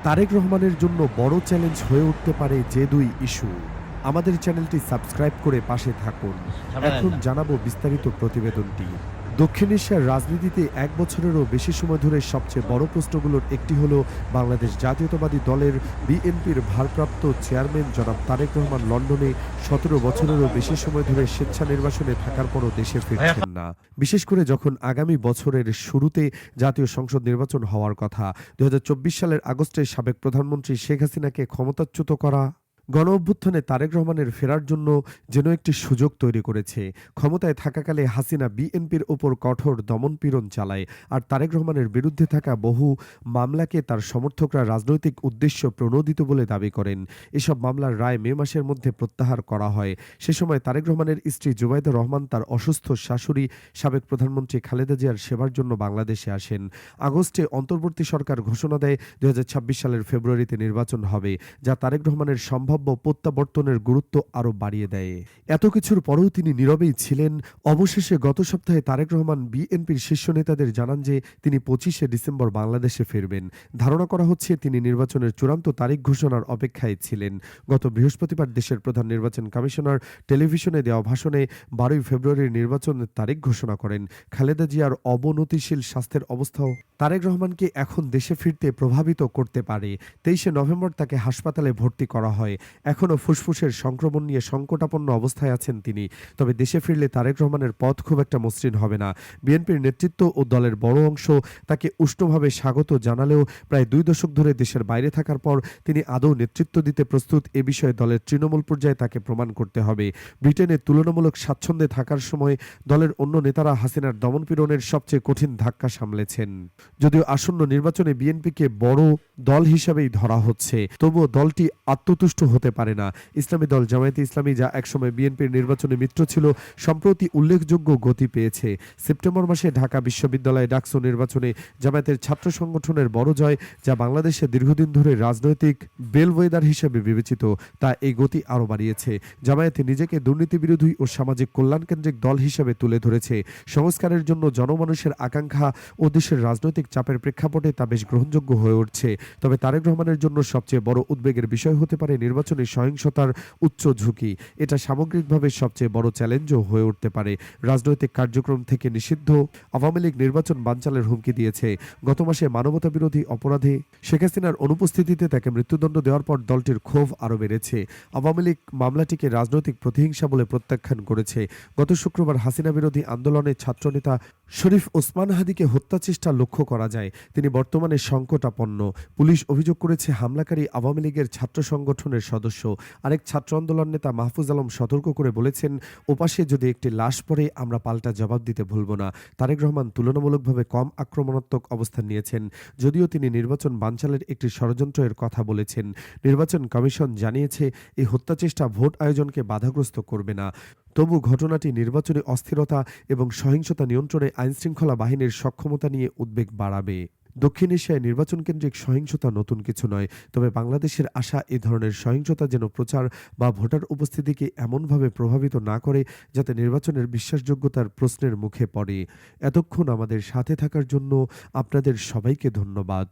তারেক রহমানের জন্য বড় চ্যালেঞ্জ হয়ে উঠতে পারে যে দুই ইস্যু। আমাদের চ্যানেলটি সাবস্ক্রাইব করে পাশে থাকুন। ঝামেলা নেন এখন না। জানাবো বিস্তারিত প্রতিবেদনটি। দক্ষিণ এশিয়ার রাজনীতিতে ১ বছরেরও বেশি সময় ধরে সবচেয়ে বড় প্রশ্নগুলোর একটি হলো বাংলাদেশ জাতীয়তাবাদী দলের বিএনপির ভারপ্রাপ্ত চেয়ারম্যান জনাব তারেক রহমান লন্ডনে ১৭ বছরেরও বেশি সময় ধরে স্বেচ্ছা নির্বাসনে থাকার পরও দেশে ভাইয়া ফিরছেন না। বিশেষ করে যখন আগামী বছরের শুরুতে জাতীয় সংসদ নির্বাচন হওয়ার কথা। ২০২৪ সালের আগস্টে সাবেক প্রধানমন্ত্রী শেখ হাসিনাকে ক্ষমতাচ্যুত করা গণঅভ্যুত্থানে তারেক রহমানের ফেরার জন্য যেন একটি সুযোগ তৈরি করেছে। ক্ষমতায় থাকাকালে হাসিনা বিএনপির ওপর কঠোর দমনপীড়ন চালায়, আর তারেক রহমানের বিরুদ্ধে থাকা বহু মামলাকে তার সমর্থকরা রাজনৈতিক উদ্দেশ্য প্রণোদিত বলে দাবি করেন। এসব মামলার রায় মে মাসের মধ্যে প্রত্যাহার করা হয়। সে সময় তারেক রহমানের স্ত্রী জুবাইদা রহমান তার অসুস্থ শাশুড়ি সাবেক প্রধানমন্ত্রী খালেদা জিয়ার সেবার জন্য বাংলাদেশে আসেন। আগস্টে অন্তর্বর্তী সরকার ঘোষণা দেয় ২০২৬ সালের ফেব্রুয়ারিতে নির্বাচন হবে, যা তারেক রহমানের সম্ভাব্য প্রত্যাবর্তনের গুরুত্ব আরও বাড়িয়ে দেয়। এত কিছুর পরেও তিনি নীরবেই ছিলেন। অবশেষে গত সপ্তাহে তারেক রহমান বিএনপির শীর্ষ নেতাদের জানান যে তিনি ২৫শে ডিসেম্বর বাংলাদেশে ফিরবেন। ধারণা করা হচ্ছে তিনি নির্বাচনের চূড়ান্ত তারিখ ঘোষণার অপেক্ষায় ছিলেন। গত বৃহস্পতিবার দেশের প্রধান নির্বাচন কমিশনার টেলিভিশনে দেওয়া ভাষণে ১২ই ফেব্রুয়ারির নির্বাচনের তারিখ ঘোষণা করেন। খালেদা জিয়ার অবনতিশীল স্বাস্থ্যের অবস্থাও তারেক রহমানকে এখন দেশে ফিরতে প্রভাবিত করতে পারে। ২৩শে নভেম্বর তাকে হাসপাতালে ভর্তি করা হয়। এখনও ফুসফুসের সংক্রমণ নিয়ে সংকটাপন্ন অবস্থায় আছেন তিনি। তবে দেশে ফিরলে তারেক রহমানের পথ খুব একটা মসৃণ হবে না। বিএনপির নেতৃত্ব ও দলের বড় অংশ তাকে উষ্ণভাবে স্বাগত জানালেও প্রায় ২ দশক ধরে দেশের বাইরে থাকার পর তিনি আদৌ নেতৃত্ব দিতে প্রস্তুত, এ বিষয়ে দলের তৃণমূল পর্যায়ে তাকে প্রমাণ করতে হবে। ব্রিটেনে তুলনামূলক স্বাচ্ছন্দ্যে থাকার সময় দলের অন্য নেতারা হাসিনার দমনপীড়নের সবচেয়ে কঠিন ধাক্কা সামলেছেন। যদিও আসন্ন নির্বাচনে বিএনপিকে বড় দল হিসাবেই ধরা হচ্ছে, তবুও দলটি আত্মতুষ্ট হতে পারে না। ইসলামী দল জামায়াতে ইসলামী, যা একসময় বিএনপির নির্বাচনী মিত্র ছিল, সম্প্রতি উল্লেখযোগ্য গতি পেয়েছে। সেপ্টেম্বর মাসে ঢাকা বিশ্ববিদ্যালয়ে ডাকসু নির্বাচনে জামায়াতের ছাত্র সংগঠনের বড় জয়, যা বাংলাদেশে দীর্ঘদিন ধরে রাজনৈতিক বেলওয়েদার হিসেবে বিবেচিত, তা এই গতি আরও বাড়িয়েছে। জামায়াতে নিজেকে দুর্নীতিবিরোধী ও সামাজিক কল্যাণকেন্দ্রিক দল হিসেবে তুলে ধরেছে। সংস্কারের জন্য জনমানুষের আকাঙ্ক্ষা ও দেশের রাজনৈতিক চাপের প্রেক্ষাপটে তা বেশ গ্রহণযোগ্য হয়ে উঠছে। তবে তারেক রহমানের জন্য সবচেয়ে বড় উদ্বেগের বিষয় হতে পারে নির্বাচনী সহিংসতার উচ্চ ঝুঁকি। এটা সামগ্রিকভাবে সবচেয়ে বড় চ্যালেঞ্জও হয়ে উঠতে পারে। রাজনৈতিক কার্যক্রম থেকে নিষিদ্ধ আওয়ামী লীগ নির্বাচন বানচালের হুমকি দিয়েছে। গত মাসে মানবতাবিরোধী অপরাধে শেখ হাসিনার অনুপস্থিতিতে তাকে মৃত্যুদণ্ড দেওয়ার পর দলটির ক্ষোভ আরও বেড়েছে। আওয়ামী লীগ মামলাটিকে রাজনৈতিক প্রতিহিংসা বলে প্রত্যাখ্যান করেছে। গত শুক্রবার হাসিনা বিরোধী আন্দোলনে ছাত্রনেতা শরীফ ওসমান হাদিকে হত্যা চেষ্টা লক্ষ্য করা যায়। তিনি বর্তমানে সংকটাপন্ন। পুলিশ অভিযোগ করেছে হামলাকারী আওয়ামী লীগের ছাত্র সংগঠনের সদস্য। আরেক ছাত্র আন্দোলন নেতা মাহফুজ আলম সতর্ক করে বলেছেন, ওপাশে যদি একটি লাশ পড়ে আমরা পাল্টা জবাব দিতে ভুলব না। তারেক রহমান তুলনামূলকভাবে কম আক্রমণাত্মক অবস্থান নিয়েছেন, যদিও তিনি নির্বাচন বানচালের একটি ষড়যন্ত্রের কথা বলেছেন। নির্বাচন কমিশন জানিয়েছে এই হত্যাচেষ্টা ভোট আয়োজনকে বাধাগ্রস্ত করবে না। তবু ঘটনাটি নির্বাচনী অস্থিরতা এবং সহিংসতা নিয়ন্ত্রণে আইনশৃঙ্খলা বাহিনীর সক্ষমতা নিয়ে উদ্বেগ বাড়াবে। দক্ষিণ এশিয়ায় নির্বাচন কেন্দ্রিক সহিংসতা নতুন কিছু নয়, তবে বাংলাদেশের আশা এ ধরনের সহিংসতা যেন প্রচার বা ভোটার উপস্থিতিকে এমনভাবে প্রভাবিত না করে যাতে নির্বাচনের বিশ্বাসযোগ্যতার প্রশ্নের মুখে পড়ে। এতক্ষণ আমাদের সাথে থাকার জন্য আপনাদের সবাইকে ধন্যবাদ।